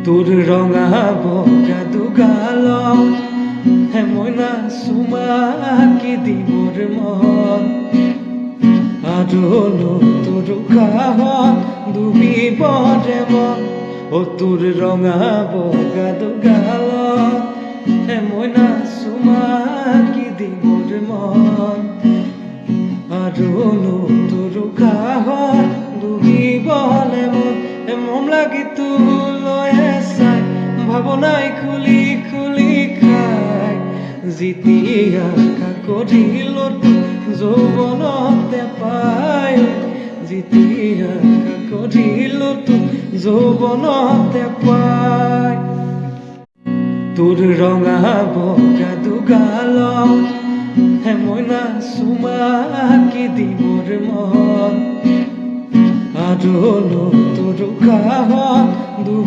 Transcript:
তোর রঙা বগা দুগাল হে মইনা সুমাকি দিবর মন আরো তোর কাহ ডুবিবরে মন ও তোর রঙা বগা দুগাল হে মইনা সুমাকি দিবর মন আরো তোর কাহ ডুবিবলে মন এমন লাগি তুলয়ে চাই ভাবনাই খুলি খুলি খাই যেতিয়া কাকৰিল যৌৱনতে পাই যেতিয়া কাকৰিল যৌৱনতে পাই তোৰ ৰঙা বগা দুগাল হে মইনা চুমাকি দিবৰ মন আৰো তোৰ কাহ ডুবি